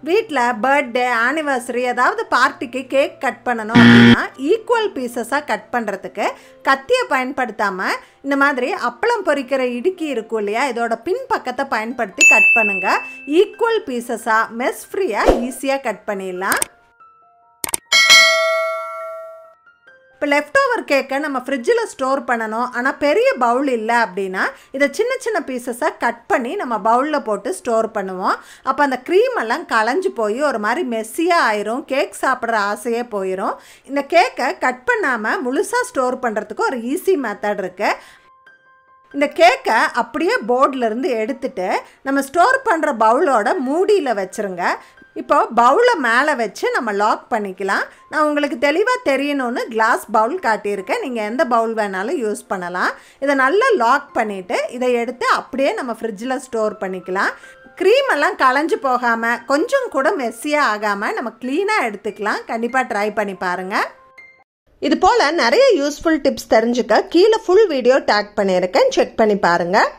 வீட்டில் birthday anniversary ஏதாவது பார்ட்டிக்கு கேக் கட் பண்ணணும் அப்படின்னா ஈக்குவல் பீசஸாக கட் பண்ணுறதுக்கு கத்தியை பயன்படுத்தாமல் இந்த மாதிரி அப்பளம் பொரிக்கிற இடுக்கி இருக்கும் இல்லையா, இதோட பின் பக்கத்தை பயன்படுத்தி கட் பண்ணுங்கள். ஈக்குவல் பீசஸாக மெஸ் ஃப்ரீயாக ஈஸியாக கட் பண்ணிடலாம். இப்போ லெஃப்ட் ஓவர் கேக்கை நம்ம ஃப்ரிட்ஜில் ஸ்டோர் பண்ணணும், ஆனால் பெரிய பவுல் இல்லை அப்படின்னா இதை சின்ன சின்ன பீசஸாக கட் பண்ணி நம்ம பவுலில் போட்டு ஸ்டோர் பண்ணுவோம். அப்போ அந்த க்ரீம் எல்லாம் கலைஞ்சு போய் ஒரு மாதிரி மெஸ்ஸியாக ஆயிரும், கேக் சாப்பிட்ற ஆசையே போயிடும். இந்த கேக்கை கட் பண்ணாமல் முழுசாக ஸ்டோர் பண்ணுறதுக்கு ஒரு ஈஸி மெத்தட் இருக்குது. இந்த கேக்கை அப்படியே போர்டிலேருந்து எடுத்துட்டு நம்ம ஸ்டோர் பண்ணுற பவுலோட மூடியில் வச்சுருங்க. இப்போ பவுலை மேலே வச்சு நம்ம லாக் பண்ணிக்கலாம். நான் உங்களுக்கு தெளிவாக தெரியணும்னு கிளாஸ் பவுல் காட்டியிருக்கேன், நீங்கள் எந்த பவுல் வேணாலும் யூஸ் பண்ணலாம். இதை நல்லா லாக் பண்ணிவிட்டு இதை எடுத்து அப்படியே நம்ம ஃப்ரிட்ஜில் ஸ்டோர் பண்ணிக்கலாம். க்ரீம் எல்லாம் கலைஞ்சு போகாமல் கொஞ்சம் கூட மெஸ்ஸியாக ஆகாமல் நம்ம க்ளீனாக எடுத்துக்கலாம். கண்டிப்பாக ட்ரை பண்ணி பாருங்கள். இது போல் நிறைய யூஸ்ஃபுல் டிப்ஸ் தெரிஞ்சுக்க கீழே ஃபுல் வீடியோ டேக் பண்ணியிருக்கேன், செக் பண்ணி பாருங்கள்.